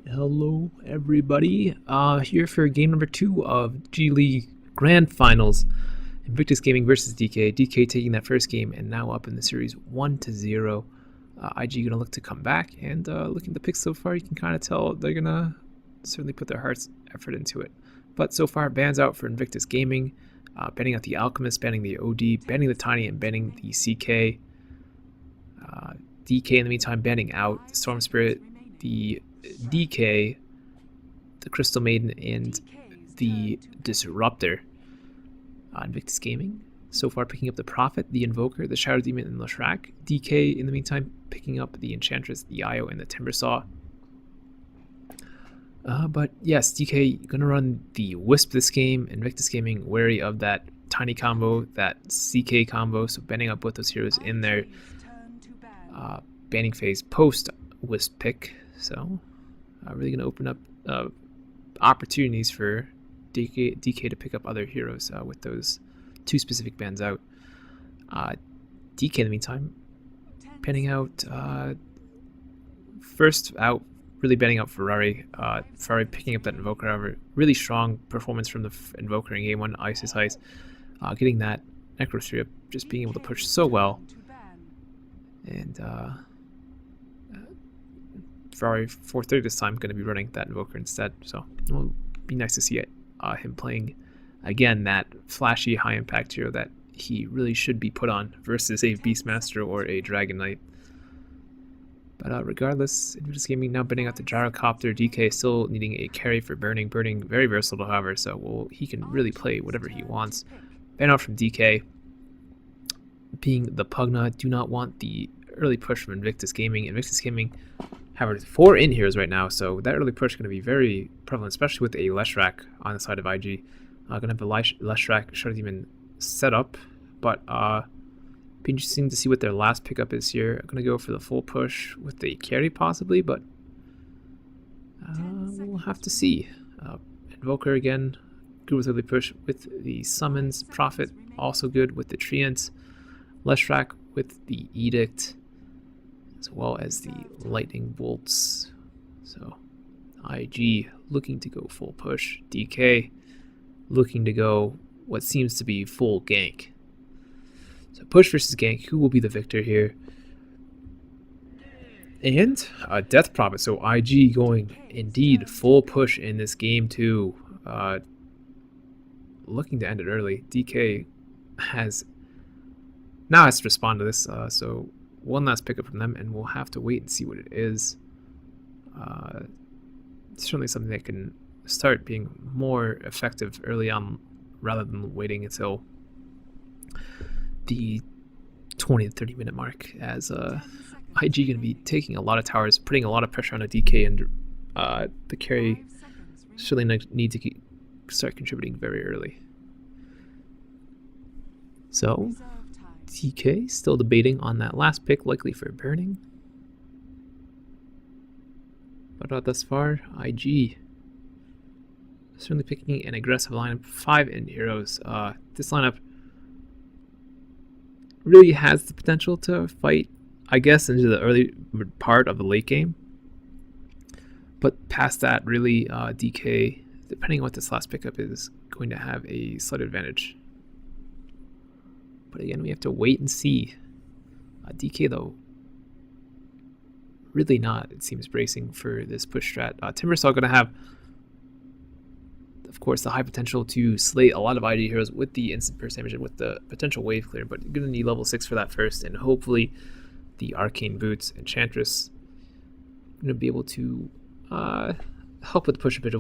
Hello everybody, here for game number 2 of G League Grand Finals. Invictus Gaming versus DK. DK taking that first game and now up in the series 1-0. IG gonna look to come back, and looking at the picks so far, you can kind of tell they're gonna certainly put their heart's effort into it. But so far, bans out for Invictus Gaming, banning out the Alchemist, banning the OD, banning the Tiny, and banning the CK. DK in the meantime banning out the Storm Spirit, the DK, the Crystal Maiden, and the Disruptor. Invictus Gaming so far picking up the Prophet, the Invoker, the Shadow Demon, and Leshrac. DK in the meantime picking up the Enchantress, the Io, and the Timbersaw. But yes, DK gonna run the Wisp this game. Invictus Gaming wary of that Tiny combo, that CK combo, so banning up both those heroes in their banning phase post Wisp pick. So really going to open up opportunities for DK to pick up other heroes with those two specific bans out. DK in the meantime banning out, first out, really banning out Ferrari. Ferrari picking up that Invoker, however, really strong performance from the Invoker in game 1, Ice, getting that Necro 3 up, just being able to push so well. And Ferrari 430 this time going to be running that Invoker instead, so it will be nice to see it, him playing again that flashy high impact hero that he really should be put on versus a Beastmaster or a Dragon Knight. But regardless, Invictus Gaming now banning out the Gyrocopter. DK still needing a carry for Burning. Burning very versatile, however, so he can really play whatever he wants. Ban out from DK. Being the Pugna, do not want the early push from Invictus Gaming. Invictus Gaming have 4 in heroes right now, so that early push is going to be very prevalent, especially with a Leshrac on the side of IG. Going to have a Leshrac Shadow Demon set up, but be interesting to see what their last pickup is here. I'm going to go for the full push with the carry possibly, but we'll have to see. Invoker again, good with early push with the summons. Prophet also good with the Treant. Leshrac with the Edict, as well as the Lightning Bolts. So IG looking to go full push. DK looking to go what seems to be full gank. So push versus gank, who will be the victor here? And Death Prophet, so IG going indeed full push in this game too. Looking to end it early. DK has to respond to this, so one last pickup from them, and we'll have to wait and see what it is. Certainly something that can start being more effective early on rather than waiting until the 20 to 30 minute mark, as IG going to be taking a lot of towers, putting a lot of pressure on a DK, and the carry certainly need to start contributing very early. So DK still debating on that last pick, likely for Burning. But thus far, IG certainly picking an aggressive lineup, 5 in heroes. This lineup really has the potential to fight, I guess, into the early part of the late game. But past that, really, DK, depending on what this last pickup is, going to have a slight advantage. But again, we have to wait and see. DK, though, really not, it seems, bracing for this push strat. Timbersaw going to have, of course, the high potential to slay a lot of IG heroes with the instant burst damage and with the potential wave clear, but you're going to need level 6 for that first, and hopefully the Arcane Boots Enchantress going to be able to help with the push a bit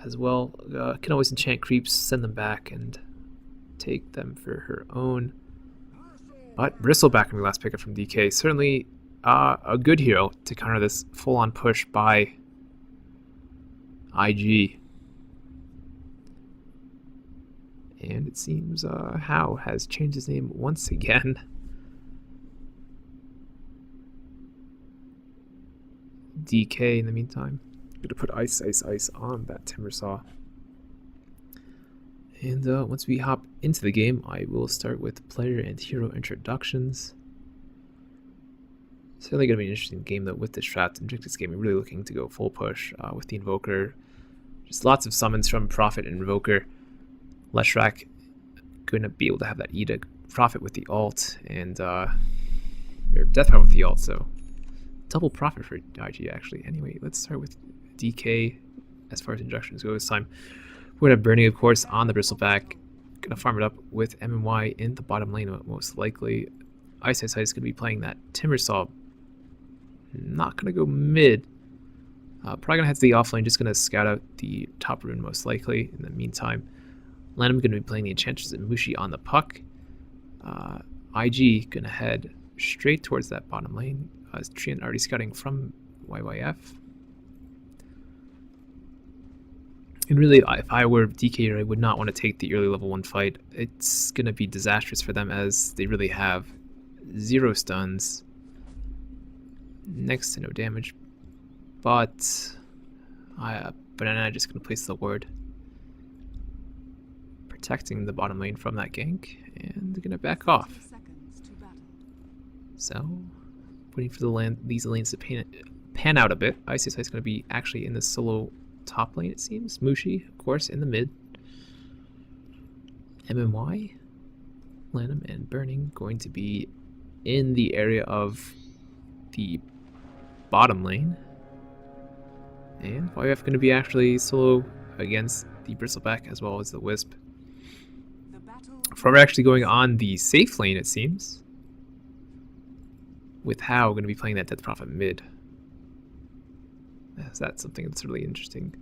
as well. Can always enchant creeps, send them back, and take them for her own. But Bristleback in the last pickup from DK, certainly a good hero to counter this full-on push by IG. And it seems How has changed his name once again. DK in the meantime, going to put ice on that Timbersaw. And once we hop into the game, I will start with player and hero introductions. Certainly going to be an interesting game though with this strat. Invictus Gaming really looking to go full push with the Invoker. Just lots of summons from Prophet and Invoker. Leshrac going to be able to have that Edict Prophet with the ult and or Death Power with the ult, so double Prophet for IG actually. Anyway, let's start with DK as far as injections go this time. We're going to have Burning, of course, on the Bristleback. Going to farm it up with MMY in the bottom lane, most likely. Ice is going to be playing that Timbersaw. Not going to go mid. Probably going to head to the offlane, just going to scout out the top rune, most likely. In the meantime, Lanham going to be playing the Enchantress and Mushi on the puck. IG going to head straight towards that bottom lane. Trian already scouting from YYF. And really, if I were DK, I would not want to take the early level 1 fight. It's going to be disastrous for them as they really have 0 stuns. Next to no damage. But Banana just going to place the ward. Protecting the bottom lane from that gank. And they're going to back off. So, waiting for these lanes to pan out a bit. ICSI is going to be actually in the solo top lane, it seems. Mushi, of course, in the mid. MMY, Lanham, and Burning going to be in the area of the bottom lane. And YF going to be actually solo against the Bristleback as well as the Wisp. Frouwo actually going on the safe lane, it seems. With How going to be playing that Death Prophet mid. That's something that's really interesting.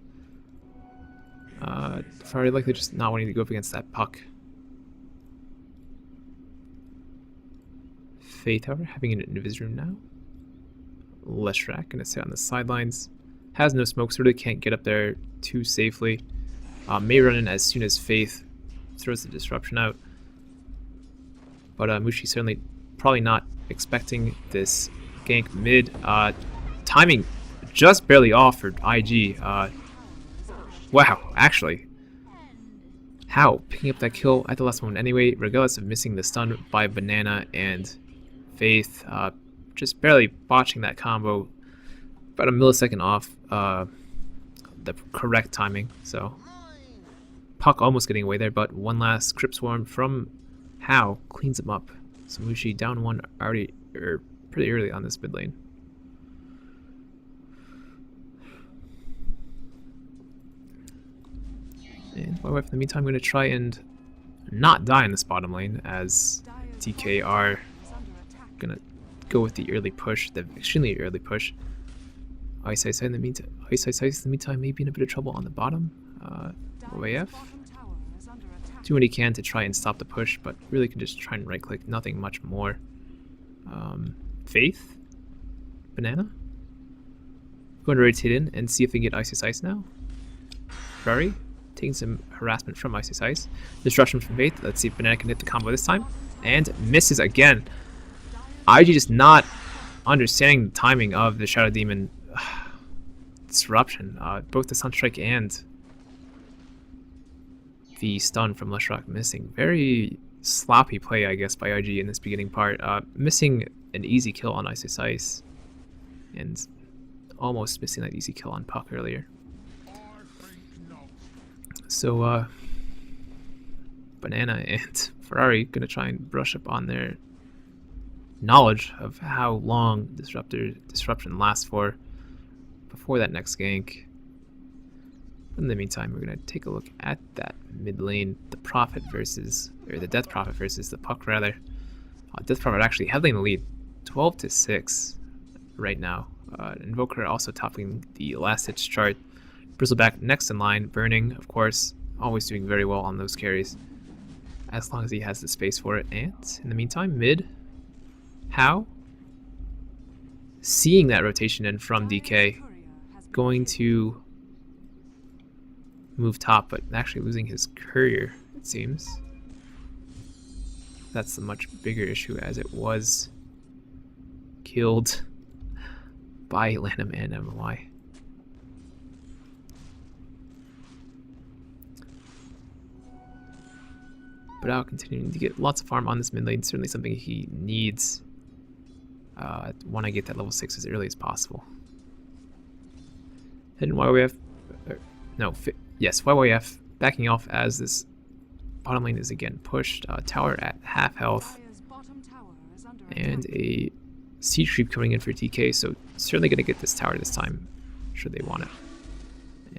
Very likely just not wanting to go up against that puck. Faith, however, having an Invis room now. Leshrac going to sit on the sidelines. Has no smoke, so really can't get up there too safely. May run in as soon as Faith throws the disruption out. But Mushi certainly probably not expecting this gank mid. Timing just barely off for IG. Wow, actually. How? Picking up that kill at the last moment anyway, regardless of missing the stun by Banana and Faith. Just barely botching that combo. About a millisecond off the correct timing. So, puck almost getting away there, but one last Crypt Swarm from How cleans him up. So Mushi down 1 already, pretty early on this mid lane. And my wife, in the meantime, I'm going to try and not die in this bottom lane as TK are going to go with the early push, the extremely early push. Ice in the meantime, may be in a bit of trouble on the bottom. OAF. Do what he can to try and stop the push, but really can just try and right click, nothing much more. Faith? Banana? Going to rotate in and see if they can get Ice now. Ferrari? Taking some harassment from Ice. Disruption from Faith. Let's see if Banana can hit the combo this time. And misses again. IG just not understanding the timing of the Shadow Demon disruption. Both the Sunstrike and the stun from Leshrac missing. Very sloppy play, I guess, by IG in this beginning part. Missing an easy kill on Ice. And almost missing that easy kill on Puck earlier. So, Banana and Ferrari gonna try and brush up on their knowledge of how long disruption lasts for before that next gank. In the meantime, we're gonna take a look at that mid lane, the Prophet versus, or the Death Prophet versus the Puck rather. Death Prophet actually heavily in the lead, 12-6 right now. Invoker also topping the last hits chart. Bristleback next in line, Burning, of course, always doing very well on those carries, as long as he has the space for it. And in the meantime, mid, How, seeing that rotation in from DK, going to move top, but actually losing his courier, it seems. That's the much bigger issue, as it was killed by Lanham and MY. But out continuing to get lots of farm on this mid lane, certainly something he needs. Want to get that level 6 as early as possible. And YYF, yes, YYF backing off as this bottom lane is again pushed. Tower at half health, and a siege creep coming in for DK, so certainly going to get this tower this time, should they want it.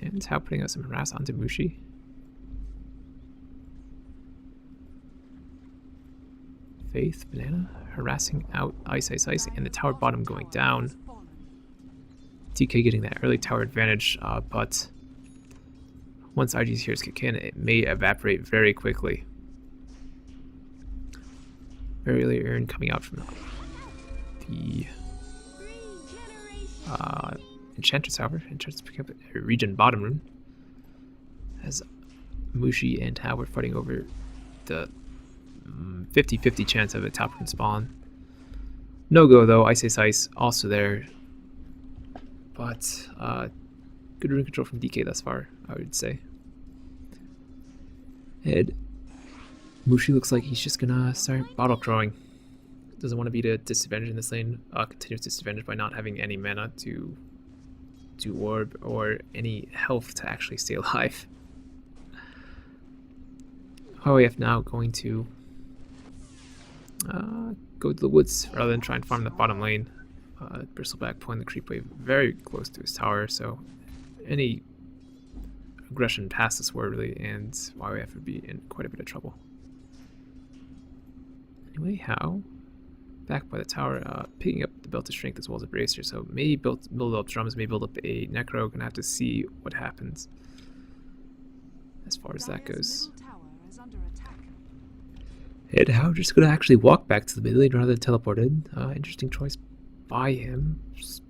And Tao putting out some harass onto Mushi. Faith, Banana, harassing out Ice, and the tower bottom going down. DK getting that early tower advantage, but once IG's heroes kick in, it may evaporate very quickly. Very early Urn coming out from the Enchantress, however. Enchantress picking up a region bottom rune, as Mushi and Tao were fighting over the 50-50 chance of a top rune spawn. No go though, Ice also there, but good rune control from DK thus far, I would say. And Mushi looks like he's just gonna start bottle crowing. Doesn't want to be at a disadvantage in this lane, continuous disadvantage by not having any mana to orb or any health to actually stay alive. OAF now going to go to the woods rather than try and farm the bottom lane. Bristleback pulling the creep wave very close to his tower, so any aggression past this war really, and YYF would be in quite a bit of trouble. Anyway, How back by the tower, picking up the belt of strength as well as a bracer, so maybe build up drums, maybe build up a necro. Gonna have to see what happens as far as that goes. And How just gonna actually walk back to the mid lane rather than teleported. Interesting choice by him.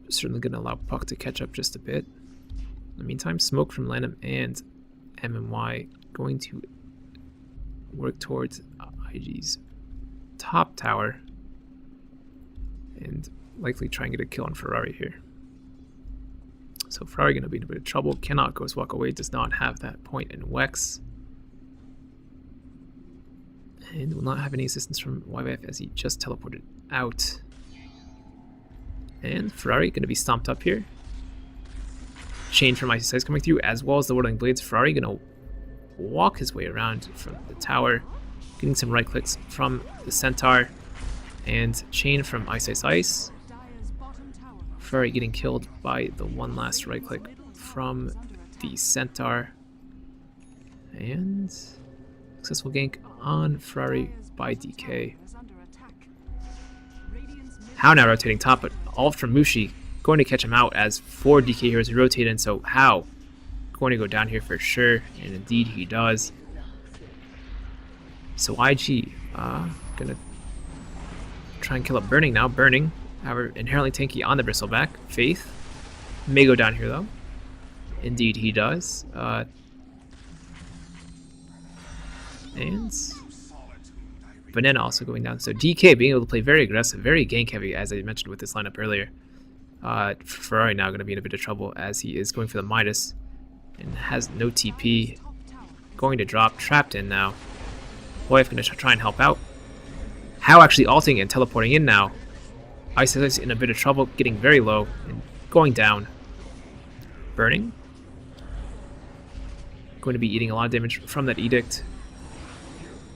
Certainly gonna allow Puck to catch up just a bit. In the meantime, smoke from Lanham and MMY going to work towards IG's top tower and likely try and get a kill on Ferrari here. So Ferrari going to be in a bit of trouble. Cannot Ghost Walk away, does not have that point in Wex. And will not have any assistance from YYF as he just teleported out. And Ferrari going to be stomped up here. Chain from Ice coming through, as well as the Whirling Blades. Ferrari going to walk his way around from the tower, getting some right clicks from the Centaur, and chain from Ice. Ferrari getting killed by the one last right click from the Centaur, and successful gank on Ferrari by DK. How now rotating top, but all from Mushi, going to catch him out as 4 DK heroes rotate in, so How going to go down here for sure, and indeed he does. So IG gonna try and kill up Burning now. Burning, however, inherently tanky on the Bristleback. Faith may go down here though. Indeed he does. And Banana also going down. So DK being able to play very aggressive, very gank heavy, as I mentioned with this lineup earlier. Ferrari now going to be in a bit of trouble as he is going for the Midas and has no TP. Going to drop, trapped in now. YF going to try and help out. How actually ulting and teleporting in now. Ice in a bit of trouble, getting very low and going down. Burning. Going to be eating a lot of damage from that Edict.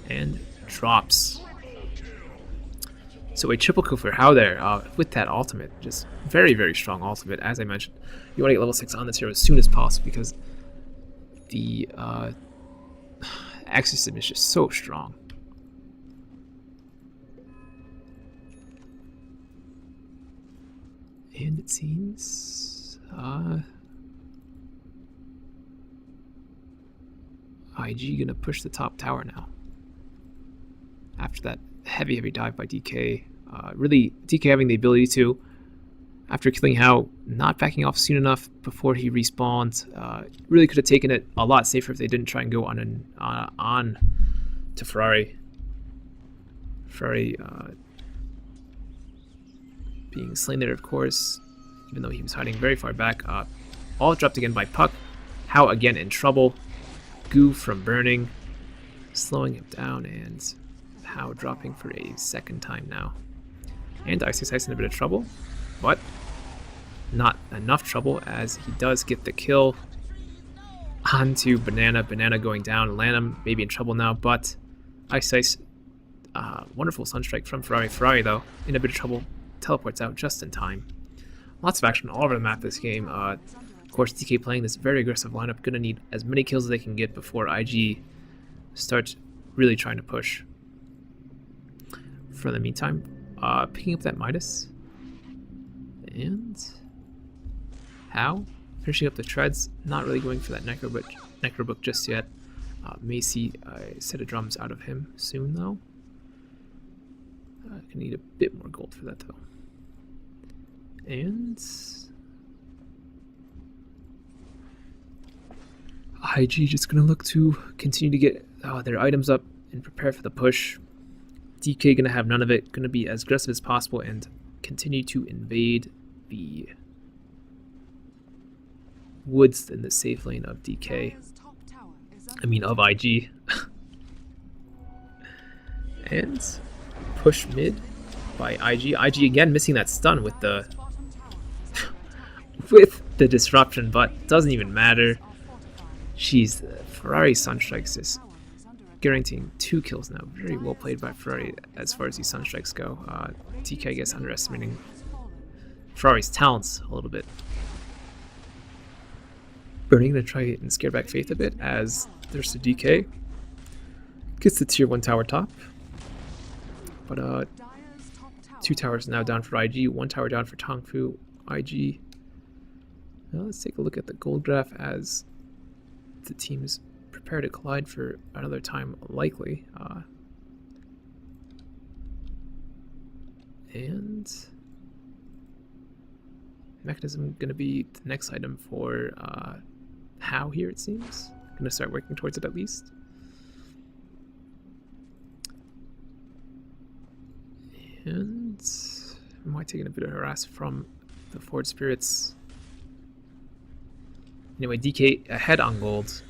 And drops. So a triple kill for How there with that ultimate. Just very, very strong ultimate. As I mentioned, you want to get level 6 on this hero as soon as possible because the Axis is just so strong. And it seems IG gonna push the top tower now. After that heavy dive by DK. Really, DK having the ability to, after killing How, not backing off soon enough before he respawned. Really could have taken it a lot safer if they didn't try and go on to Ferrari. Ferrari being slain there, of course, even though he was hiding very far back. All dropped again by Puck. How again in trouble. Goo from Burning, slowing him down, and How dropping for a second time now. And Ice in a bit of trouble, but not enough trouble as he does get the kill onto Banana. Banana going down. Lanham maybe in trouble now, but Ice, wonderful Sunstrike from Ferrari. Ferrari, though, in a bit of trouble, teleports out just in time. Lots of action all over the map this game. Of course, DK playing this very aggressive lineup, gonna need as many kills as they can get before IG starts really trying to push. For the meantime, picking up that Midas. And how? Finishing up the treads, not really going for that Necrobook just yet. May see a set of drums out of him soon, though. Gonna need a bit more gold for that, though. And IG just gonna look to continue to get their items up and prepare for the push. DK gonna have none of it, gonna be as aggressive as possible and continue to invade the woods in the safe lane of DK. I mean of IG. And push mid by IG. IG again missing that stun with the disruption, but doesn't even matter. Jeez, Ferrari Sunstrikes is guaranteeing 2 kills now. Very well played by Ferrari as far as these Sunstrikes go. DK, I guess, underestimating Ferrari's talents a little bit. Burning to try and scare back Faith a bit as there's the DK. Gets the tier 1 tower top. But 2 towers now down for IG, 1 tower down for Tongfu. IG. Now let's take a look at the gold graph as the teams prepare to collide for another time, likely. And mechanism going to be the next item for How here, it seems. Going to start working towards it at least. And I might take a bit of harass from the Forward Spirits. Anyway, DK ahead on gold,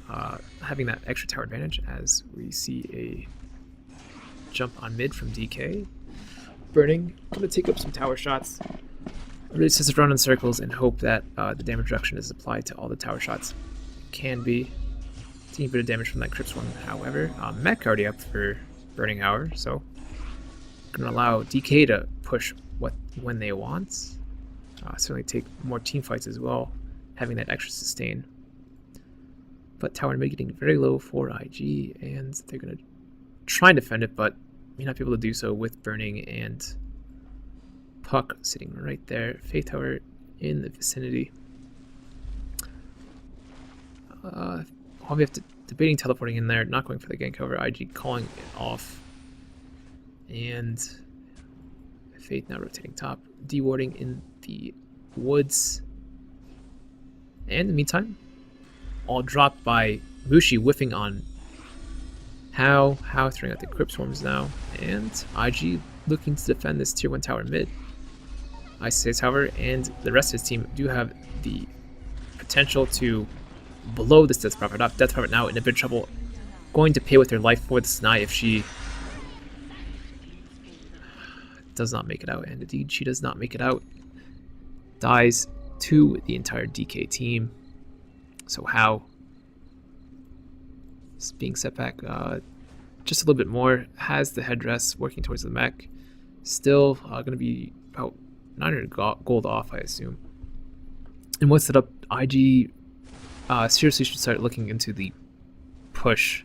having that extra tower advantage as we see a jump on mid from DK. Burning, going to take up some tower shots. Really just run in circles and hope that the damage reduction is applied to all the tower shots. Can be. Taking a bit of damage from that Crypt one, however. Mech already up for Burning Hour, so going to allow DK to push when they want. Certainly take more team fights as well, having that extra sustain. But tower mid getting very low for IG, and they're going to try and defend it, but may not be able to do so with Burning and Puck sitting right there. Faith Tower in the vicinity. All we have to debating teleporting in there, not going for the gank over. IG calling it off. And Faith now rotating top, dewarding in the woods. And in the meantime, all dropped by Mushi whiffing on How throwing out the Crypt Swarms now. And IG looking to defend this tier 1 tower mid. Ice however, and the rest of his team do have the potential to blow this Death Prophet up. Death Prophet now in a bit of trouble, going to pay with her life for the Snai if she does not make it out, and indeed she does not make it out. Dies to the entire DK team. So How is being set back just a little bit more, has the headdress working towards the mech. Still going to be about 900 gold off, I assume. And what's it up? IG seriously should start looking into the push,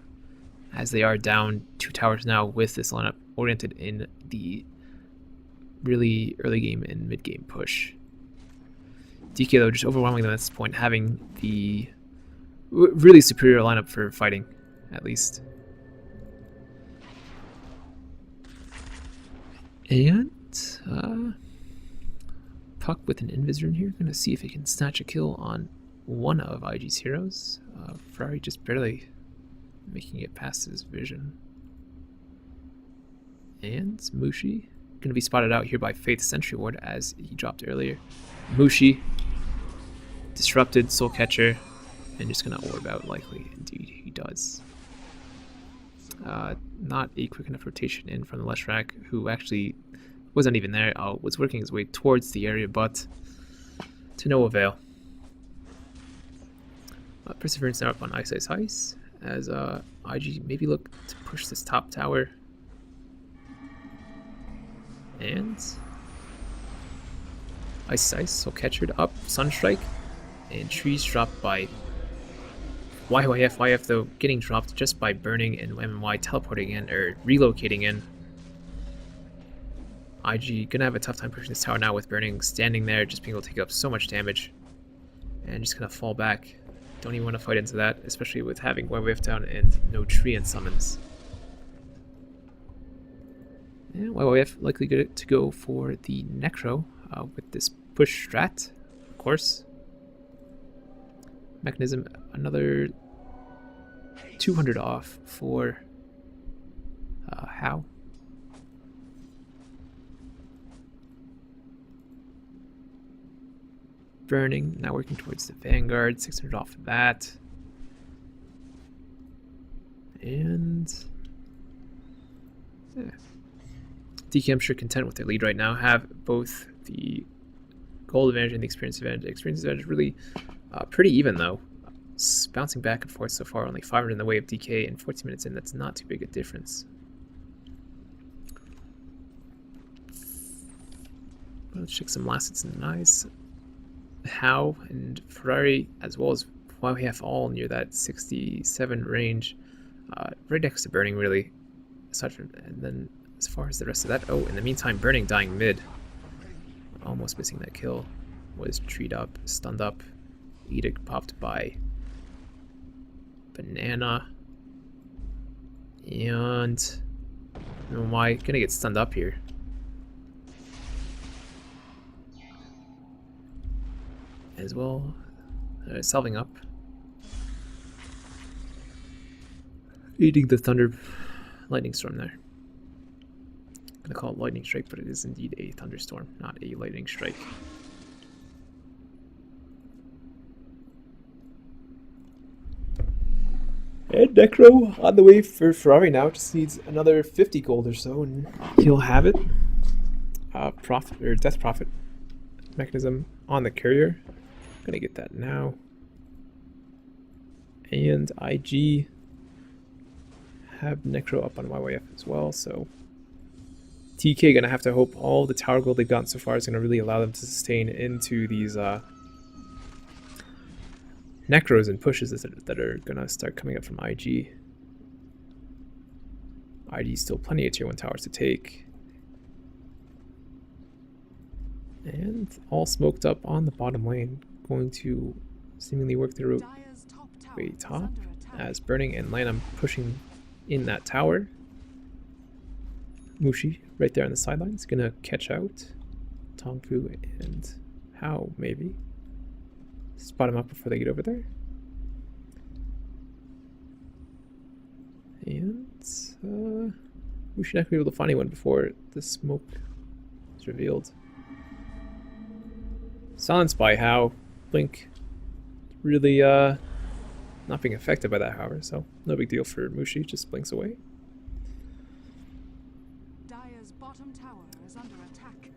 as they are down 2 towers now with this lineup oriented in the really early game and mid game push. DK though just overwhelming them at this point, having the really superior lineup for fighting, at least. And Puck with an Invisor in here, gonna see if he can snatch a kill on one of IG's heroes. Ferrari just barely making it past his vision. And Mushi gonna be spotted out here by Faith Sentry Ward as he dropped earlier. Mushi disrupted Soul Catcher and just gonna orb out, likely. Indeed he does. Not a quick enough rotation in from the Leshrac, who actually wasn't even there. Was working his way towards the area, but to no avail. Perseverance now up on ice, ice, ice. As IG maybe look to push this top tower. And ice, ice. So Catchered up, Sunstrike, and trees dropped by YYF. YF though getting dropped just by burning, and MMY teleporting in or relocating in. IG gonna have a tough time pushing this tower now with burning standing there, just being able to take up so much damage, and just gonna fall back. Don't even want to fight into that, especially with having YYF down and no tree and summons. And YYF likely good to go for the Necro with this push strat, of course. Mechanism, another 200 off for How. Burning, now working towards the Vanguard, 600 off of that. And yeah. DK, I'm sure, content with their lead right now. Have both the gold advantage and the experience advantage. The experience advantage really pretty even though. Bouncing back and forth so far, only 500 in the way of DK and 14 minutes in. That's not too big a difference. Let's check some last hits in the eyes. How and Ferrari, as well as YYF, all near that 67 range, right next to burning, really. And then as far as the rest of that, oh, in the meantime, burning dying mid, almost missing that kill, was treed up, stunned up. Edict popped by Banana, and why gonna get stunned up here? As well, salving up, eating the thunder lightning storm there. I'm gonna call it lightning strike, but it is indeed a thunderstorm, not a lightning strike. And Necro on the way for Ferrari now. Just needs another 50 gold or so, and he'll have it. Profit or Death Prophet mechanism on the courier. Gonna get that now. And IG have Necro up on YYF as well, so TK gonna have to hope all the tower gold they've gotten so far is gonna really allow them to sustain into these Necros and pushes that are gonna start coming up from IG. IG still plenty of tier 1 towers to take. And all smoked up on the bottom lane. Going to seemingly work their way top as Burning and Lanham pushing in that tower. Mushi right there on the sidelines gonna catch out Tongfu and How maybe. Spot him up before they get over there. And we should not be able to find anyone before the smoke is revealed. Silenced by How. Blink really not being affected by that, however, so no big deal for Mushi, just blinks away. Dire's bottom tower is under attack.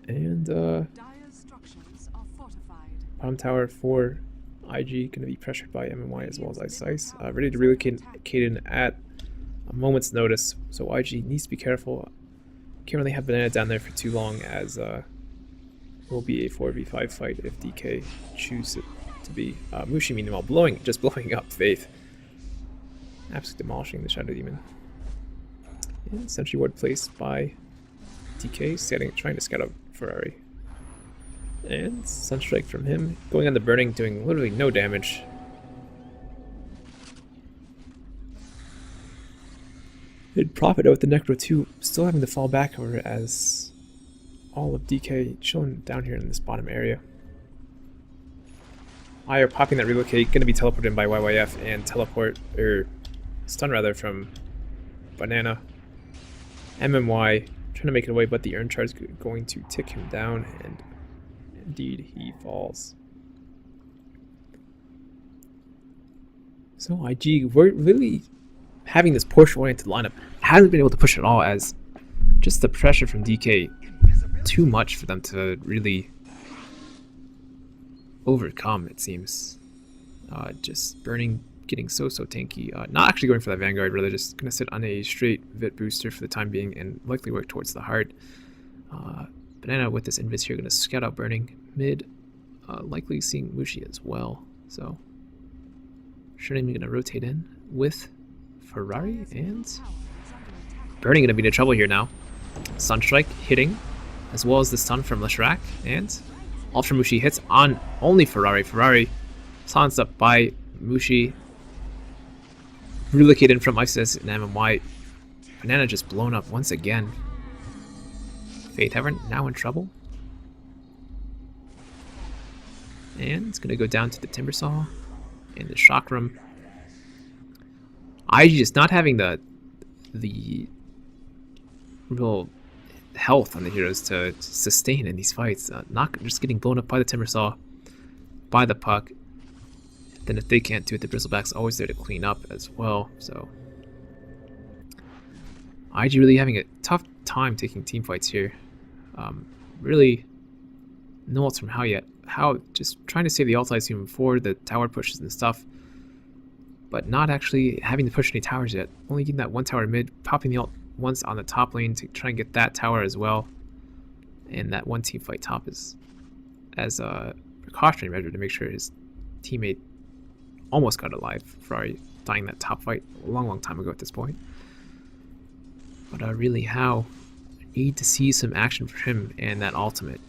And Dire's structures are fortified. Bottom tower for IG going to be pressured by MMY as well as Ice Ice. Ready to relocate in at a moment's notice, so IG needs to be careful. Can't really have Banana down there for too long, as will be a 4v5 fight if DK choose it to be. Mushi meanwhile just blowing up Faith. Absolutely demolishing the Shadow Demon. And Sentry Ward placed by DK, trying to scout out Ferrari. And Sunstrike from him, going on the Burning, doing literally no damage. And Profit out with the Necro 2, still having to fall back over as all of DK chilling down here in this bottom area. Ire popping that relocate, going to be teleported in by YYF and stun rather from Banana. MMY trying to make it away, but the Urn Charge is going to tick him down, and indeed he falls. So IG, we're really having this push-oriented lineup. Hasn't been able to push at all, as just the pressure from DK too much for them to really overcome, it seems. Just burning, getting so tanky. Not actually going for that Vanguard, rather just going to sit on a straight Vit booster for the time being and likely work towards the heart. Banana with this Invis here going to scout out burning mid, likely seeing Mushi as well. So Showdown going to rotate in with Ferrari, and burning going to be in trouble here now. Sunstrike hitting, as well as the stun from Leshrac, and Ultra Mushi hits on only Ferrari. Ferrari silenced up by Mushi. Relocated from Isis and MMY. Banana just blown up once again. Faith Tavern now in trouble. And it's going to go down to the Timber Saw and the Chakram. IG just not having the real health on the heroes to sustain in these fights. Not just getting blown up by the Timber Saw, by the puck. Then if they can't do it, the Bristleback's always there to clean up as well. So IG really having a tough time taking team fights here. Really no ults from How yet. How just trying to save the ulti team for the tower pushes and stuff, but not actually having to push any towers yet. Only getting that one tower mid, popping the ult once on the top lane to try and get that tower as well. And that one team fight top is as a precautionary measure to make sure his teammate almost got alive. Ferrari dying that top fight a long time ago at this point. But really, How need to see some action for him and that ultimate.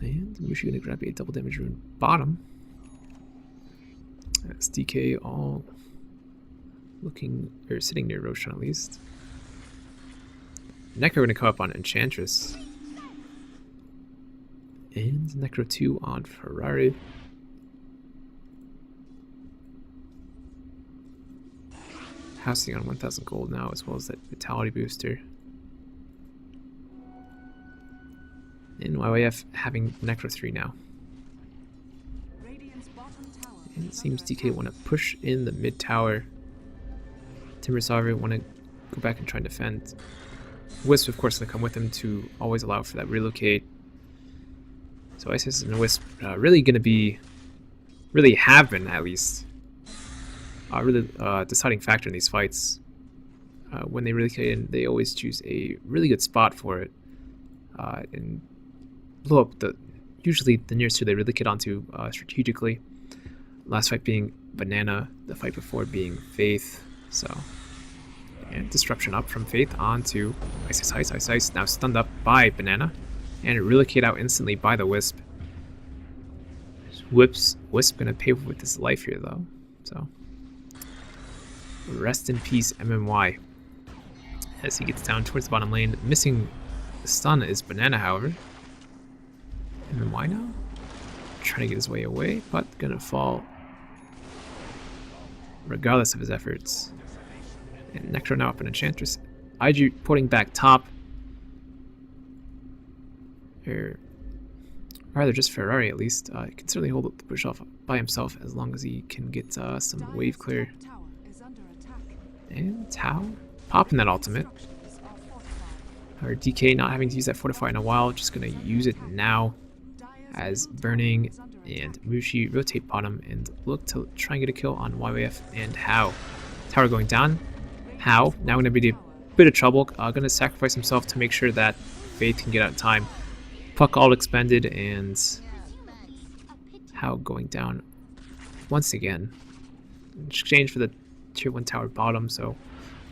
And Mushi gonna grab a double damage rune bottom. That's DK all looking, or sitting near Roshan at least. Necro gonna come up on Enchantress. And Necro 2 on Ferrari. Housing on 1000 gold now, as well as that Vitality booster. And YYF having Necro 3 now. And it seems DK want to push in the mid tower. Timber Saw want to go back and try and defend. Wisp, of course, going to come with him to always allow for that relocate. So Isis and Wisp really going to be, really have been at least, really deciding factor in these fights. When they relocate in, they always choose a really good spot for it. And blow up usually the nearest two they relocate onto strategically. Last fight being Banana, the fight before being Faith. So, and disruption up from Faith onto Ice. Now stunned up by Banana. And relocate out instantly by the Wisp. Wisp gonna pay with his life here though. So rest in peace, MMY. As he gets down towards the bottom lane. Missing the stun is Banana, however. MMY now. Trying to get his way away, but gonna fall regardless of his efforts. And Necro now up in Enchantress. IG putting back top. Or rather just Ferrari at least. He can certainly hold the push off by himself as long as he can get some wave clear. And Tao popping that ultimate. Or DK not having to use that fortify in a while, just gonna use it now as Burning and Mushi rotate bottom and look to try and get a kill on YYF and How. Tower going down. How now gonna be in a bit of trouble. Gonna sacrifice himself to make sure that Faith can get out in time. Puck all expended and How going down once again. In exchange for the tier 1 tower bottom, so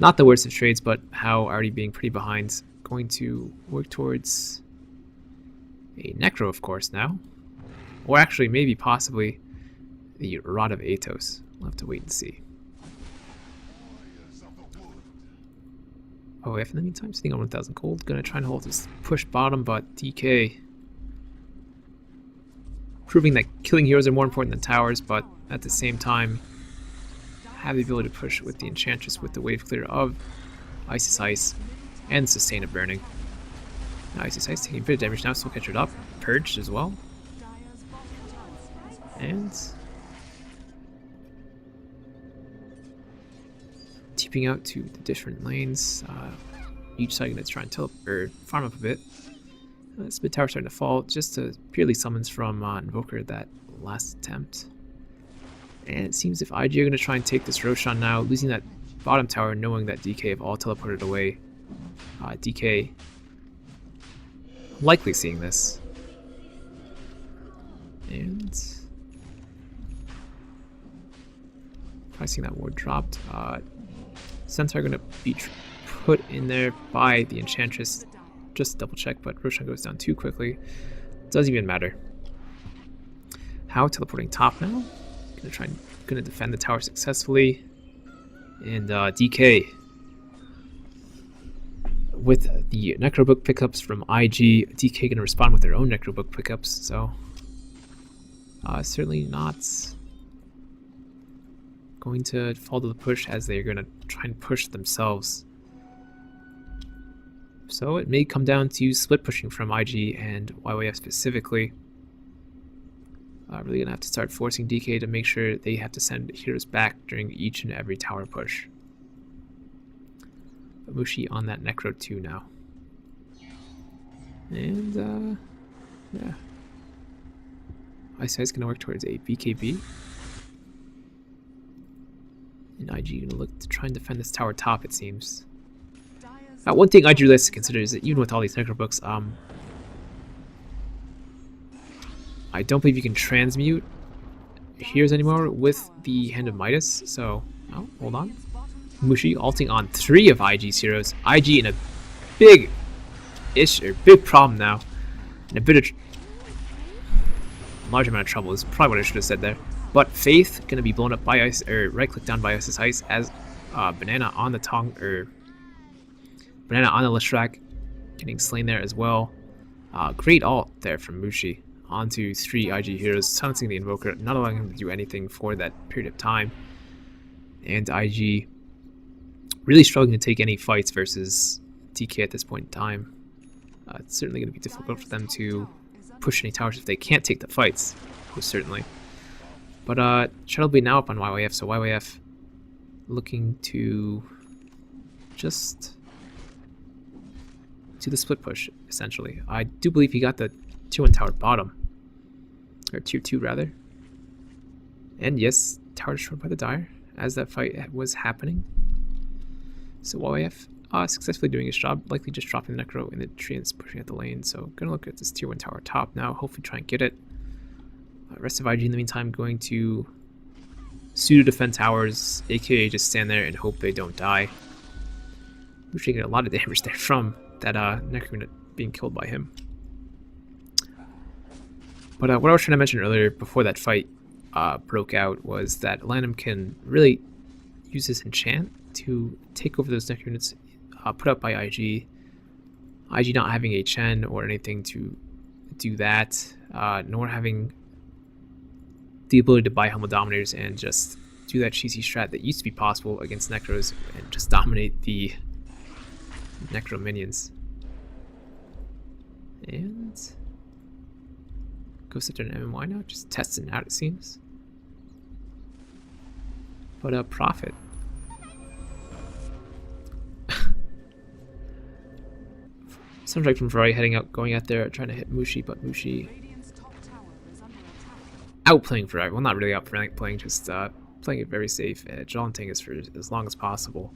not the worst of trades, but How already being pretty behind. Going to work towards a Necro, of course, now. Or actually, maybe possibly the Rod of Atos. We'll have to wait and see. Oh, if in the meantime, sitting on 1000 gold. Gonna try and hold this push bottom, but DK proving that killing heroes are more important than towers, but at the same time, have the ability to push with the Enchantress with the wave clear of Ice and sustain a burning. Now Ice taking a bit of damage now, still catch it up. Purged as well. And TPing out to the different lanes. Each side going to try and farm up a bit. This mid tower starting to fall, just to purely summons from Invoker that last attempt. And it seems if IG are going to try and take this Roshan now, losing that bottom tower, knowing that DK have all teleported away. DK likely seeing this. And probably seeing that ward dropped. Centaur going to be put in there by the Enchantress. Just double check, but Roshan goes down too quickly. Doesn't even matter. How teleporting top now. Gonna defend the tower successfully. And DK with the Necrobook pickups from IG. DK gonna respond with their own Necrobook pickups. So certainly not going to fall to the push, as they're gonna try and push themselves. So it may come down to split pushing from IG and YYF specifically. Really gonna have to start forcing DK to make sure they have to send heroes back during each and every tower push. But Mushi on that Necro 2 now. And yeah. Ice is gonna work towards a BKB. And IG gonna look to try and defend this tower top, it seems. One thing IG likes to consider is that even with all these Necrobooks, I don't believe you can transmute heroes anymore with the Hand of Midas. So, oh, hold on. Mushi ulting on 3 of IG's heroes. IG in a big problem now. In a bit of large amount of trouble is probably what I should have said there. But Faith gonna be blown up by ice, or right click down by Ice's Ice, as Banana on the tongue, or Banana on the Lishrak getting slain there as well. Great ult there from Mushi onto 3 IG heroes, silencing the Invoker, not allowing him to do anything for that period of time. And IG really struggling to take any fights versus DK at this point in time. It's certainly going to be difficult for them to push any towers if they can't take the fights, most certainly. But Shadow Blade now up on YYF, so YYF looking to just do the split push, essentially. I do believe he got the 2-1 tower bottom, or tier 2 rather. And yes, tower destroyed by the Dire as that fight was happening. So YYF successfully doing his job, likely just dropping the Necro in the tree and pushing at the lane. So gonna look at this tier 1 tower top now, hopefully try and get it. Rest of IG in the meantime going to pseudo defend towers, aka just stand there and hope they don't die. We're taking a lot of damage there from that Necro unit being killed by him. But what I was trying to mention earlier before that fight broke out was that Lanham can really use his enchant to take over those Necro units put up by IG. IG not having a Chen or anything to do that, nor having the ability to buy Helmet Dominators and just do that cheesy strat that used to be possible against Necros and just dominate the Necro minions. And goes after an MMY now, just testing it out, it seems. But Prophet. Soundtrack from Ferrari heading out, going out there, trying to hit Mushi, but Mushi outplaying Ferrari. Well, not really outplaying, just playing it very safe, jaunting us for as long as possible.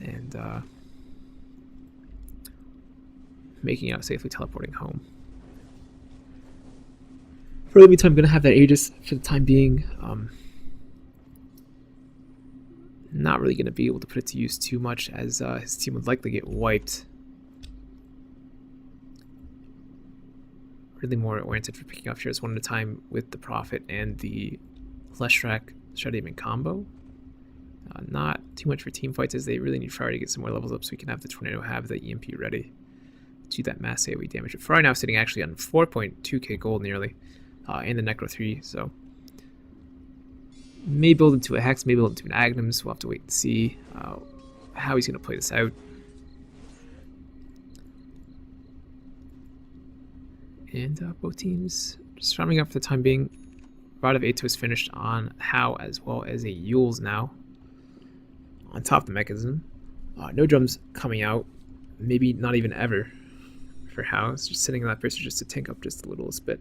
And making out safely, teleporting home. For the meantime, I'm going to have that Aegis for the time being. Not really going to be able to put it to use too much, as his team would likely get wiped. Really more oriented for picking off shares one at a time with the Prophet and the Leshrac Shadow combo. Not too much for team fights, as they really need Ferrari to get some more levels up so we can have the Tornado have the EMP ready to do that mass AoE damage. But Ferrari now sitting actually on 4.2k gold nearly, and the Necro 3, so may build into a Hex, may build into an Aghanim's. We'll have to wait and see how he's going to play this out. And both teams just farming up for the time being. Rod of Ato is finished on How, as well as a Yule's now on top of the mechanism. No drums coming out, maybe not even ever for How. It's just sitting in that person just to tank up just a little bit.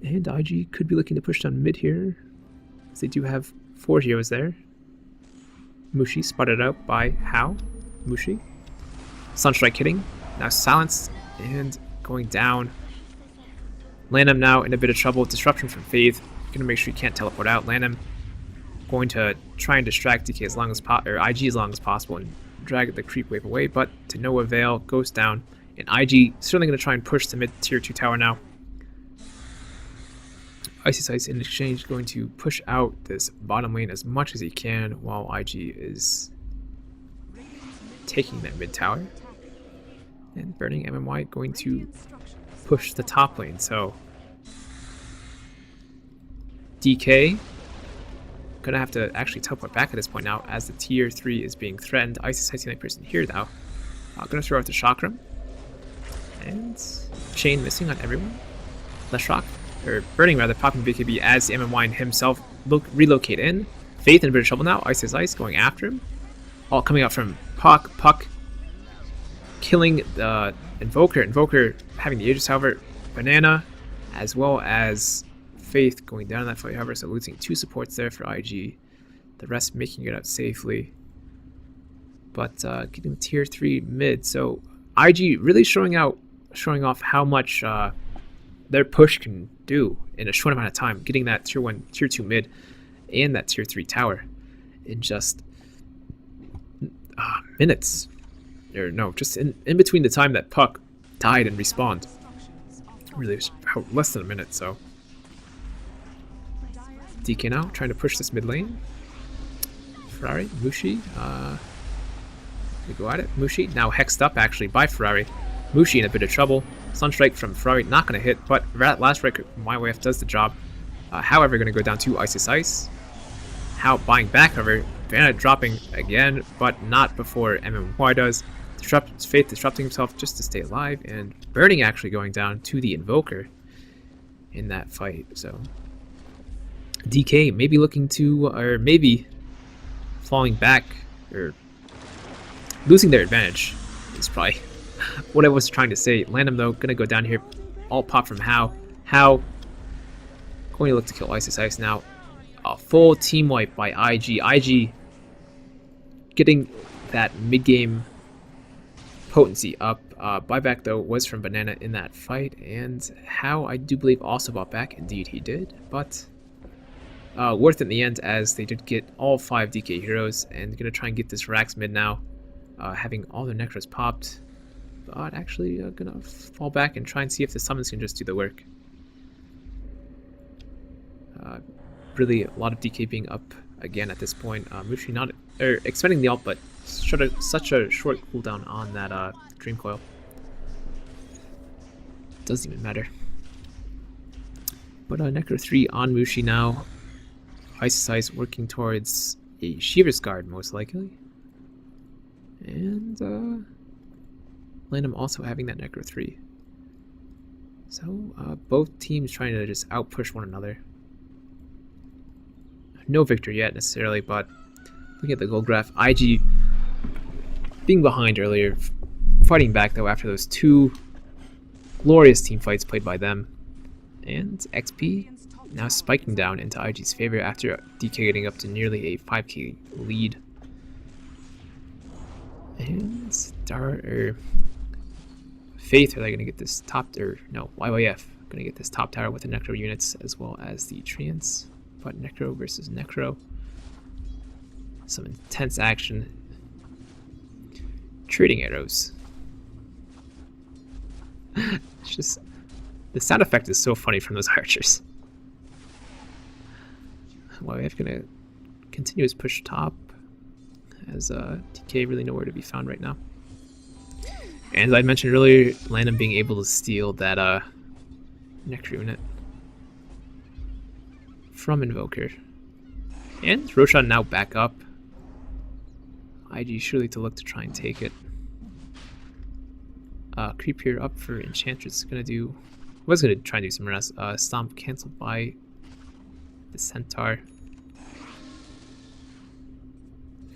And IG could be looking to push down mid here, as they do have 4 heroes there. Mushi spotted out by How. Mushi. Sunstrike hitting. Now silenced and going down. Lanham now in a bit of trouble. Disruption from Faith. Gonna make sure he can't teleport out. Lanham going to try and distract DK as long as IG as long as possible and drag the creep wave away, but to no avail. Goes down. And IG certainly gonna try and push the mid tier 2 tower now. Icy Ice in exchange going to push out this bottom lane as much as he can while IG is taking that mid tower. And Burning MMY going to push the top lane. So DK gonna have to actually teleport back at this point now as the tier 3 is being threatened. Icy Ice person here now. Gonna throw out the Chakram. And chain missing on everyone. Less rock. Or Burning rather, popping BKB as the MMY and himself relocate in. Faith in a bit of trouble now. Ice going after him. All coming out from Puck killing the Invoker. Invoker having the Aegis, however. Banana, as well as Faith going down in that fight, however, so losing 2 supports there for IG. The rest making it out safely. But getting tier 3 mid. So IG really showing off how much their push can do in a short amount of time, getting that tier 1, tier 2 mid and that tier 3 tower in just minutes. Or no, just in between the time that Puck died and respawned. Really less than a minute. So DK now trying to push this mid lane. Ferrari, Mushi, we go at it. Mushi now hexed up actually by Ferrari. Mushi in a bit of trouble. Sunstrike from Ferrari not going to hit, but last strike from YYF does the job. However, going to go down to Ice. How buying back, however, Vanna dropping again, but not before MMY does. Faith disrupting himself just to stay alive, and Burning actually going down to the Invoker in that fight. So DK maybe looking to, or maybe falling back, or losing their advantage is probably what I was trying to say. Lanham though gonna go down here, all pop from How going to look to kill Ice now. A full team wipe by IG getting that mid-game potency up. Buyback though was from Banana in that fight, and How I do believe also bought back. Indeed he did, but worth it in the end as they did get all 5 DK heroes, and gonna try and get this Rax mid now, having all their Necros popped. But actually gonna fall back and try and see if the summons can just do the work. Really a lot of DK being up again at this point. Mushi not expending the ult, but such a short cooldown on that Dream Coil. Doesn't even matter. But Necro 3 on Mushi now. Ice working towards a Shiva's Guard most likely. And Lanham also having that Necro 3. So both teams trying to just outpush one another. No victory yet necessarily, but looking at the gold graph, IG being behind earlier, fighting back though after those 2 glorious team fights played by them. And XP now spiking down into IG's favor after DK getting up to nearly a 5k lead. And Faith, are they going to get this top, or no, YYF going to get this top tower with the Necro units as well as the Treants. But Necro versus Necro. Some intense action. Trading arrows. It's just, the sound effect is so funny from those archers. YYF going to continue his push top, as DK really nowhere to be found right now. And as I mentioned earlier, Lanham being able to steal that Necro unit from Invoker. And Roshan now back up. IG surely to look to try and take it. Creep here up for Enchantress. Gonna do was going to try and do some rest. Stomp canceled by the Centaur.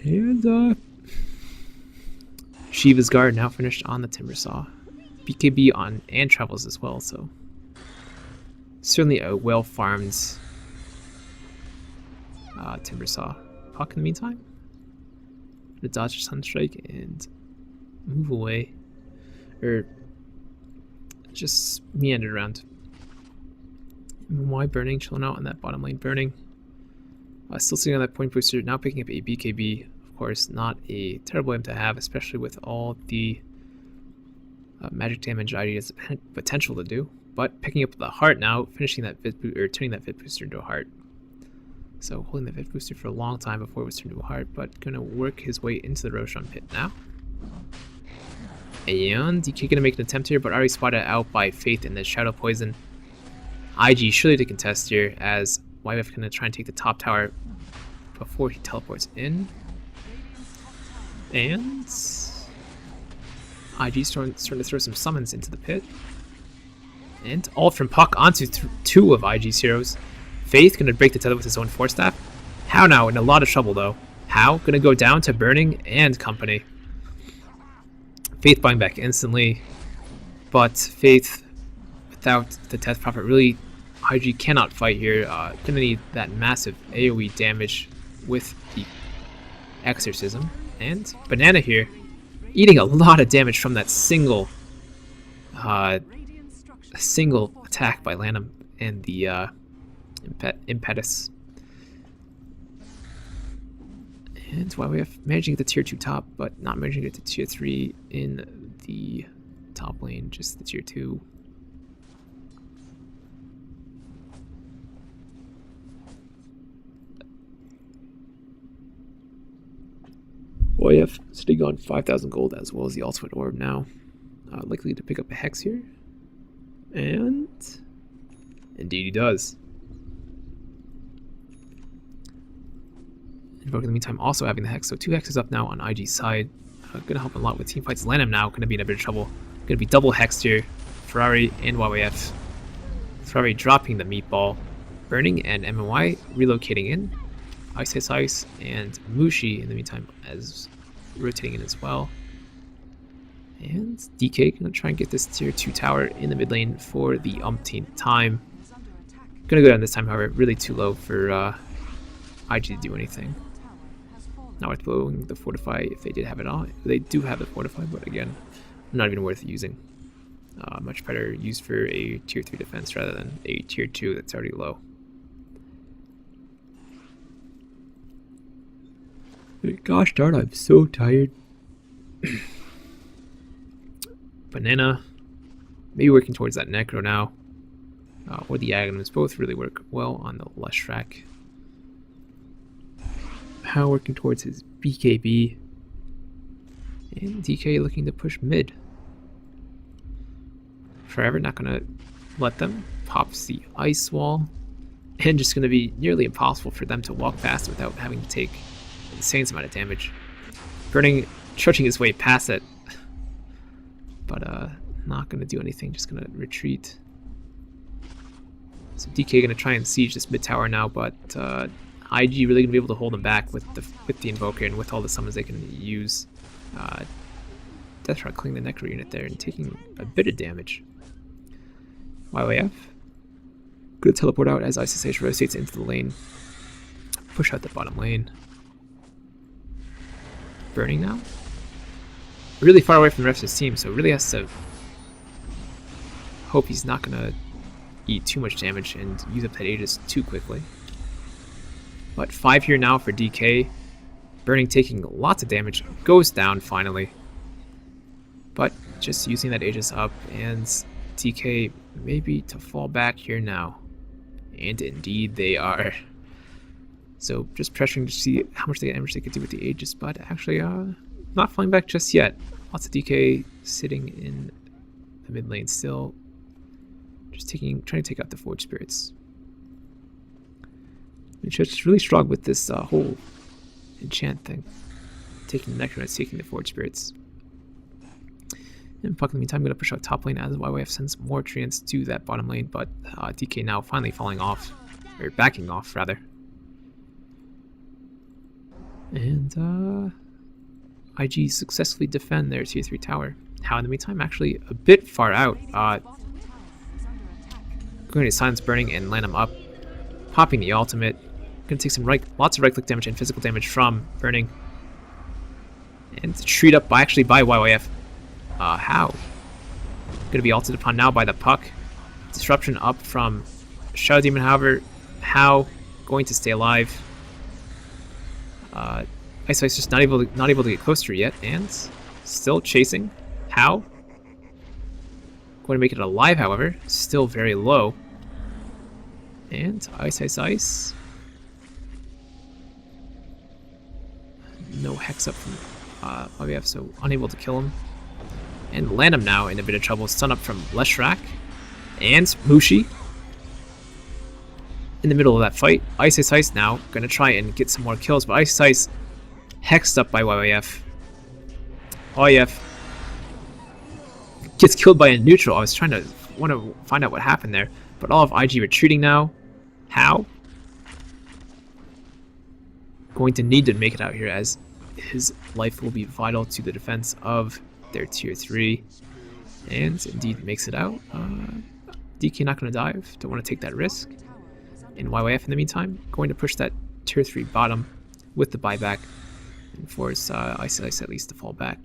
And Shiva's Guard now finished on the Timber Saw. BKB on and travels as well, so certainly a well farmed Timber Saw. Puck in the meantime. To dodge Sunstrike and move away. Or just meander around. Why burning? Chilling out on that bottom lane burning. Still sitting on that point booster. Now picking up a BKB. Of course, not a terrible item to have, especially with all the magic damage ID has the potential to do. But picking up the heart now, finishing that turning that Vit booster into a heart. So holding the Vit booster for a long time before it was turned into a heart, but gonna work his way into the Roshan pit now. And DK gonna make an attempt here, but already spotted out by Faith in the Shadow Poison. IG surely to contest here, as YF gonna try and take the top tower before he teleports in. And IG starting to throw some summons into the pit. And ult from Puck onto two of IG's heroes. Faith gonna break the tether with his own Force Staff. How now? In a lot of trouble though. How? Gonna go down to Burning and company. Faith buying back instantly. But Faith, without the Death Prophet, really, IG cannot fight here. Gonna need that massive AoE damage with the Exorcism. And Banana here, eating a lot of damage from that single attack by Lanham and the Impetus. And while we have managing to get the tier 2 top, but not managing to get to tier 3 in the top lane, just the tier 2. YF sitting on 5,000 gold as well as the ultimate orb now. Likely to pick up a hex here. And indeed he does. Invoke in the meantime also having the hex, so 2 hexes up now on IG's side. Gonna help a lot with team fights. Lanham now gonna be in a bit of trouble. Gonna be double hexed here. Ferrari and YYF. Ferrari dropping the meatball. Burning and MMY relocating in. Ice, and Mushi in the meantime as rotating in as well. And DK gonna try and get this tier 2 tower in the mid lane for the umpteenth time. Gonna go down this time, however, really too low for IG to do anything. Not worth blowing the Fortify if they did have it on. They do have the Fortify, but again, not even worth using. Much better used for a tier 3 defense rather than a tier 2 that's already low. Gosh darn, I'm so tired. Banana, maybe working towards that Necro now. Or the Aghanim's both really work well on the Leshrac. How working towards his BKB. And DK looking to push mid. Forever not gonna let them. Pops the ice wall. And just gonna be nearly impossible for them to walk past without having to take insane amount of damage. Burning, trudging his way past it, but not gonna do anything, just gonna retreat. So DK gonna try and siege this mid tower now, but IG really gonna be able to hold him back with the Invoker and with all the summons they can use. Deathrock killing the Necro unit there and taking a bit of damage. YYF gonna teleport out as ISSH rotates into the lane, push out the bottom lane. Burning now. Really far away from the rest of his team, so really has to hope he's not gonna eat too much damage and use up that Aegis too quickly. But 5 here now for DK. Burning taking lots of damage, goes down finally. But just using that Aegis up, and DK maybe to fall back here now. And indeed they are. So just pressuring to see how much damage they could do with the Aegis, but actually not falling back just yet. Lots of DK sitting in the mid lane still. Just trying to take out the Forge Spirits. It's just really strong with this whole enchant thing. Taking the Necronauts, taking the Forge Spirits. And Puck, in the meantime, I'm going to push out top lane as YYF sends more treants to that bottom lane, but DK now finally falling off, or backing off, rather. And IG successfully defend their tier 3 tower. How in the meantime, actually a bit far out. Going to silence burning and land him up. Popping the ultimate. Going to take some lots of right click damage and physical damage from burning. And treat up by YYF. How? Going to be ulted upon now by the Puck. Disruption up from Shadow Demon, however. How? Going to stay alive. Ice Ice just not able to get close to her yet, and still chasing. How? Going to make it alive, however. Still very low. And Ice. No hex up from YBF, so unable to kill him. And land him now in a bit of trouble. Stun up from Leshrak. And Mushi. In the middle of that fight. Ice now going to try and get some more kills, but Ice hexed up by YYF. YYF gets killed by a neutral. I was want to find out what happened there, but all of IG retreating now. How? Going to need to make it out here, as his life will be vital to the defense of their tier 3, and indeed makes it out. DK not going to dive, don't want to take that risk. And YYF in the meantime going to push that tier 3 bottom with the buyback and force Ice at least to fall back.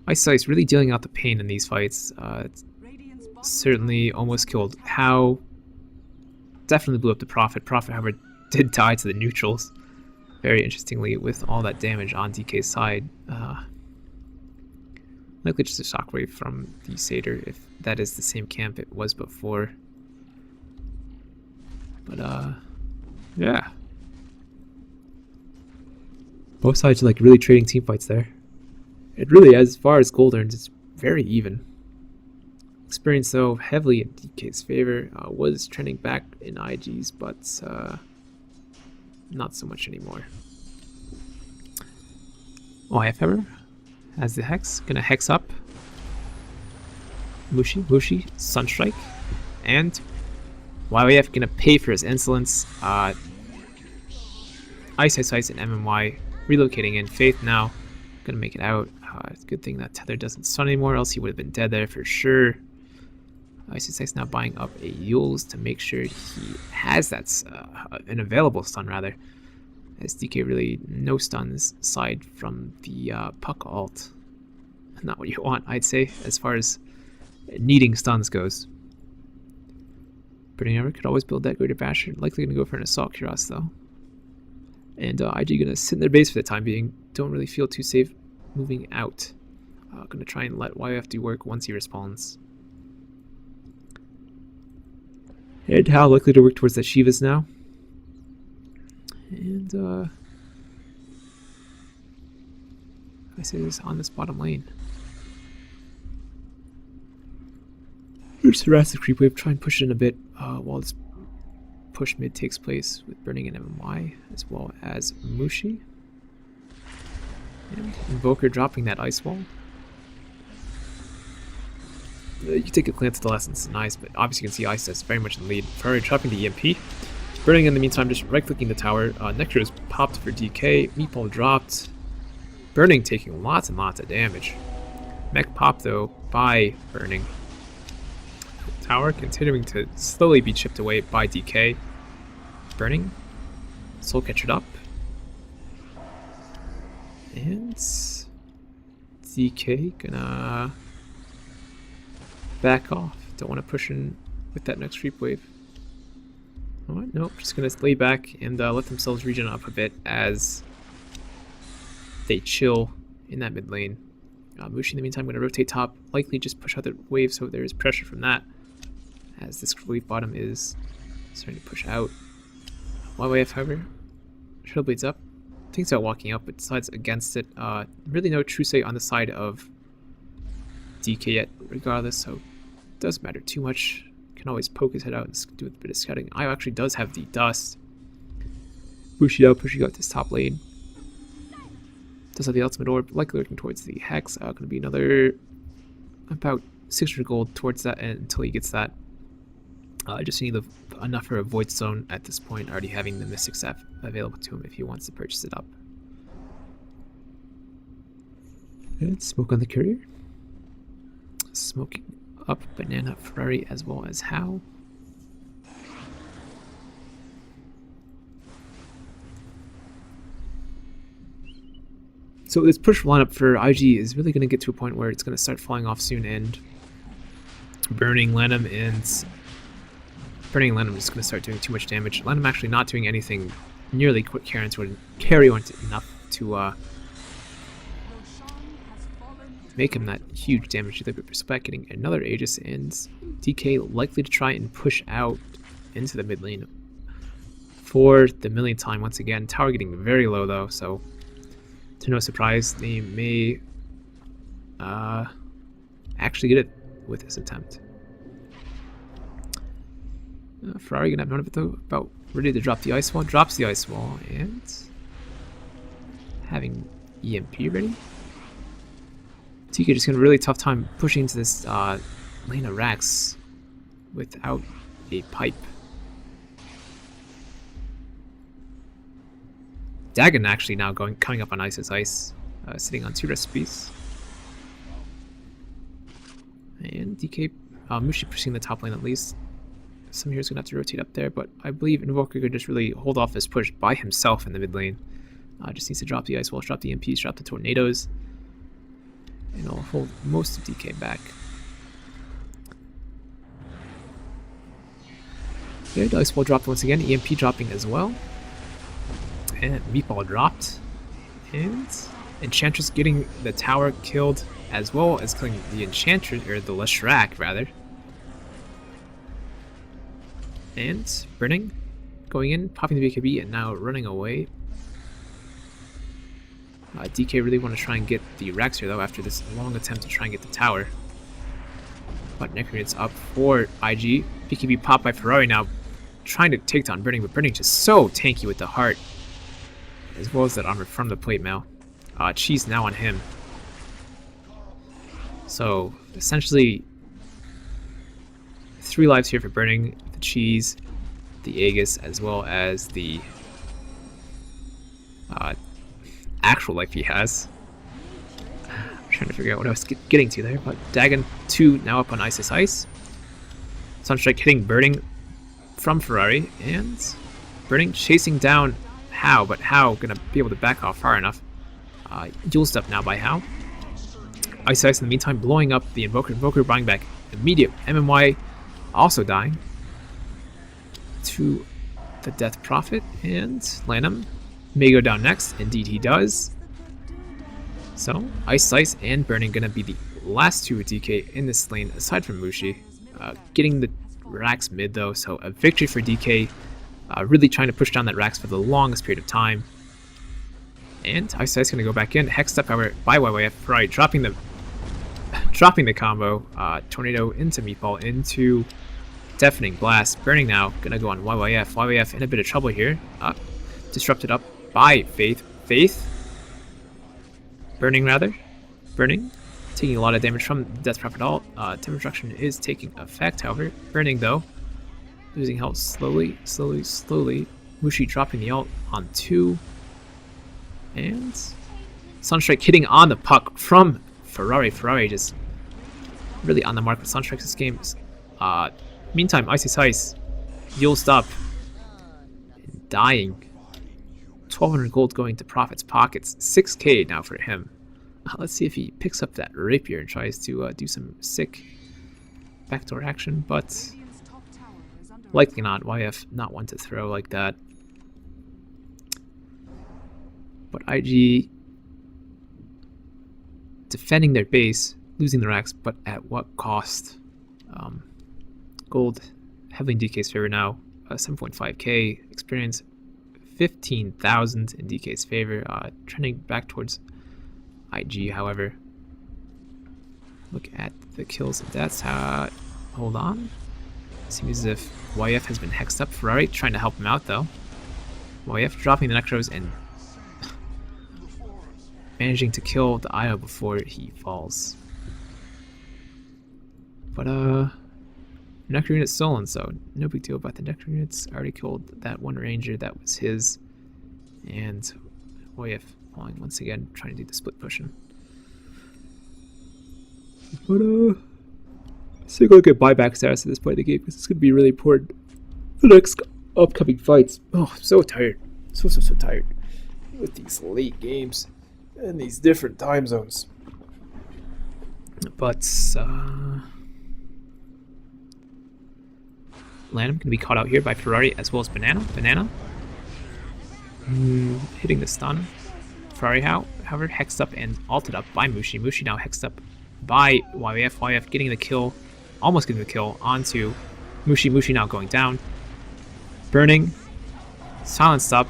Ice really dealing out the pain in these fights. Certainly almost killed How. Definitely blew up the Prophet. Prophet, however, did die to the neutrals. Very interestingly, with all that damage on DK's side. Likely just a shockwave from the Satyr, if that is the same camp it was before. But yeah. Both sides are like really trading team fights there. It really, as far as gold earns, it's very even. Experience, though, heavily in DK's favor. Was trending back in IG's, but not so much anymore. However, has the Hex. Gonna Hex up. Mushi, Sunstrike. And YYF gonna pay for his insolence. Ice, and MMY relocating in. Faith now gonna make it out. It's a good thing that Tether doesn't stun anymore, else he would have been dead there for sure. Ice now buying up a Yules to make sure he has that an available stun, rather. As DK really no stuns aside from the Puck ult. Not what you want, I'd say, as far as needing stuns goes. Burning Armor could always build that Greater Bastion. Likely going to go for an Assault Cuirass, though. And IG going to sit in their base for the time being. Don't really feel too safe moving out. Going to try and let YF do work once he respawns. And how likely to work towards the Shivas now. And I say this on this bottom lane. Just harass the creep wave, try and push it in a bit while this push mid takes place with Burning and MMY, as well as Mushi. And Invoker dropping that ice wall. You can take a glance at the lessons, it's nice, but obviously you can see Ice is very much in the lead. Ferrari dropping the EMP. Burning in the meantime, just right-clicking the tower. Nectar is popped for DK. Meatball dropped. Burning taking lots and lots of damage. Mech pop, though, by Burning. Tower continuing to slowly be chipped away by DK. Burning. Soul Catcher up. And DK gonna back off. Don't want to push in with that next creep wave. Alright, nope, just gonna lay back and let themselves regen up a bit as they chill in that mid lane. Mushi in the meantime gonna rotate top, likely just push out the wave so there is pressure from that, as this wave bottom is starting to push out. YYF, however, Trailblade's up, thinks about walking up, but decides against it. Really no true say on the side of DK yet, regardless, so it doesn't matter too much. Can always poke his head out and do a bit of scouting. Io actually does have the dust. Pushing out this top lane. Does have the ultimate orb, likely looking towards the hex. Going to be another about 600 gold towards that until he gets that. I just need enough for a void stone at this point, already having the mystic staff available to him if he wants to purchase it up. And smoke on the courier. Smoking up Banana Ferrari as well as How. So this push lineup for IG is really going to get to a point where it's going to start falling off soon, and Burning Lanham is going to start doing too much damage. Lanham actually not doing anything nearly quick carry enough to make him that huge damage. They're back getting another Aegis, and DK likely to try and push out into the mid lane for the millionth time once again. Tower getting very low though, so to no surprise, they may actually get it with this attempt. Ferrari gonna have none of it though. About ready to drop the ice wall. Drops the ice wall, and having EMP ready. TK just gonna have a really tough time pushing into this lane of Rax without a pipe. Dagon actually now coming up on Ice's Ice, sitting on 2 recipes. And DK Mushi pushing the top lane at least. Some heroes gonna have to rotate up there, but I believe Invoker could just really hold off this push by himself in the mid lane. Just needs to drop the ice walls, drop the MPs, drop the tornadoes, and it'll hold most of DK back. Good, ice wall dropped once again, EMP dropping as well. And Meatball dropped. And Enchantress getting the tower killed, as well as killing the Enchantress, or the Leshrac rather. And Burning, going in, popping the BKB, and now running away. DK really want to try and get the Rax here though after this long attempt to try and get the tower. But Necronet's up for IG. BKB popped by Ferrari now, trying to take down Burning, but Burning just so tanky with the heart, as well as that armor from the plate mail. Cheese now on him. So essentially 3 lives here for Burning, the Cheese, the Aegis, as well as the actual life he has. I'm trying to figure out what I was getting to there, but Dagon 2 now up on Ice's Ice. Sunstrike hitting Burning from Ferrari, and Burning chasing down How, but How gonna be able to back off far enough. Dual step now by How. Ice in the meantime blowing up the Invoker. Invoker buying back immediate MMY, also dying to the Death Prophet, and Lanham may go down next. Indeed he does. So Ice and Burning gonna be the last 2 with DK in this lane aside from Mushi. Getting the Rax mid though, so a victory for DK. Really trying to push down that Rax for the longest period of time. And Ice gonna go back in. Hexed up however by YYF. Ferrari dropping the combo. Tornado into Meatball into Deafening Blast. Burning now gonna go on YYF. YYF in a bit of trouble here. Disrupted up by Faith. Burning rather. Burning taking a lot of damage from Death Prophet ult. Temper Destruction is taking effect however. Burning though losing health slowly. Mushi dropping the ult on 2. And Sunstrike hitting on the puck from Ferrari. Ferrari just really on the mark with Sunstrike this game. Meantime, Ice's Ice Yule's up and dying. 1200 gold going to Prophet's pockets. 6k now for him. Let's see if he picks up that rapier and tries to do some sick backdoor action, but likely not. YF not one to throw like that. But IG defending their base, losing the Rax, but at what cost? Gold heavily in DK's favor now. 7.5k experience, 15,000 in DK's favor. Trending back towards IG, however. Look at the kills and deaths. Hold on. Seems as if YF has been hexed up. Ferrari trying to help him out though. YF dropping the Necros and managing to kill the IO before he falls. But Nectar unit stolen, so no big deal about the Nectar units. I already killed that one ranger, that was his. And OIF falling once again, trying to do the split pushing. But let's take a look at buyback status at this point of the game, because it's going to be really important for the next upcoming fights. Oh, I'm so tired. So tired with these late games and these different time zones. But Lanham can be caught out here by Ferrari as well as Banana. Hitting the stun. Ferrari, however, hexed up and ulted up by Mushi. Mushi now hexed up by YF. YF getting the kill, almost getting the kill onto Mushi. Mushi now going down. Burning. Silenced up.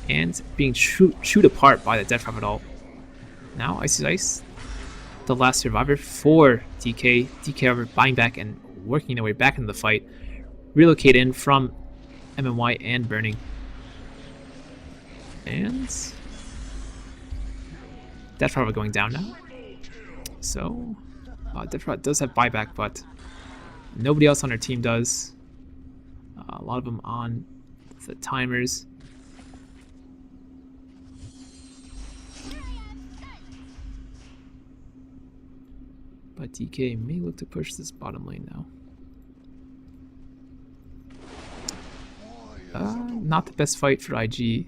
And being chewed apart by the Death Prophet ult. Now Ice, the last survivor for DK. DK, however, buying back and working their way back into the fight. Relocate in from MMY and Burning. And Death Prophet going down now. So Death Prophet does have buyback, but nobody else on our team does. A lot of them on the timers. But DK may look to push this bottom lane now. Not the best fight for IG.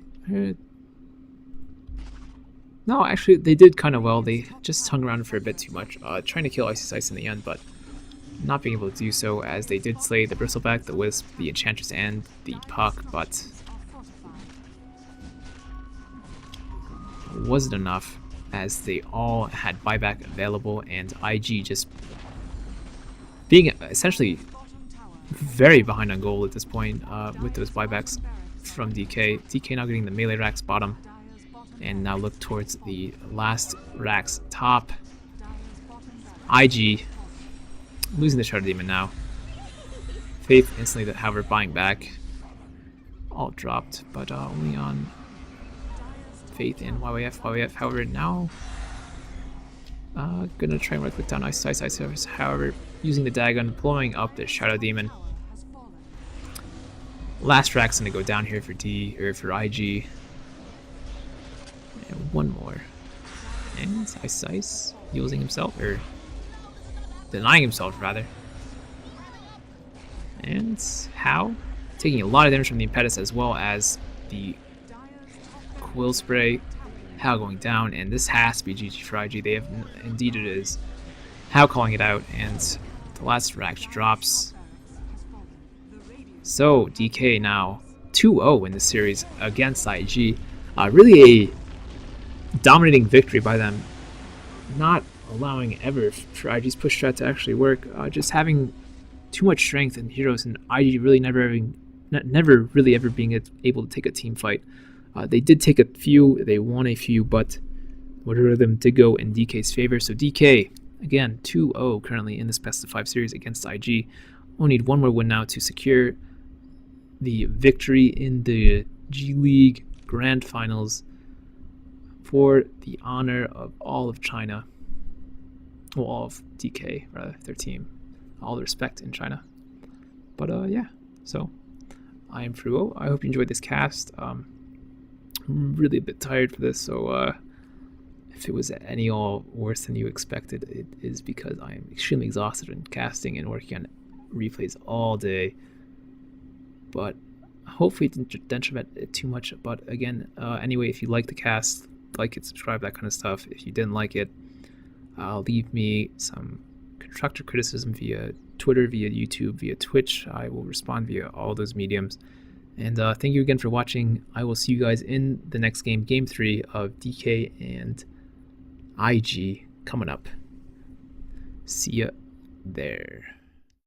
No, actually, they did kind of well. They just hung around for a bit too much, trying to kill Ice in the end, but not being able to do so, as they did slay the Bristleback, the Wisp, the Enchantress, and the Puck, but wasn't enough, as they all had buyback available, and IG just being essentially very behind on goal at this point with those buybacks from DK. DK now getting the melee racks bottom, and now look towards the last racks top. IG losing the Shadow Demon now. Faith instantly, however, buying back. All dropped, but only on Faith and YYF. YYF, however, now gonna try and right click down Ice, however, using the Dagon, blowing up the Shadow Demon. Last rack's gonna go down here for for IG. And one more. And Ice using himself, or denying himself rather. And How taking a lot of damage from the Impetus as well as the Quill Spray. How going down, and this has to be GG for IG. They have, indeed it is. How calling it out, and the last rack drops. So DK now 2-0 in the series against IG. Really a dominating victory by them, not allowing ever for IG's push strat to actually work. Just having too much strength and heroes, and IG really never really ever being able to take a team fight. They did take a few, they won a few, but majority of them did go in DK's favor. So DK, again, 2-0 currently in this best of 5 series against IG. Only need one more win now to secure the victory in the G League Grand Finals for the honor of all of China. Well, all of DK, rather, their team. All the respect in China. But yeah, so I am Frouwo. I hope you enjoyed this cast. I'm really a bit tired for this, so if it was any all worse than you expected, it is because I am extremely exhausted in casting and working on replays all day. But hopefully it didn't detriment it too much. But again, anyway, if you like the cast, like it, subscribe, that kind of stuff. If you didn't like it, leave me some constructive criticism via Twitter, via YouTube, via Twitch. I will respond via all those mediums. And thank you again for watching. I will see you guys in the next game, Game 3 of DK and IG coming up. See ya there.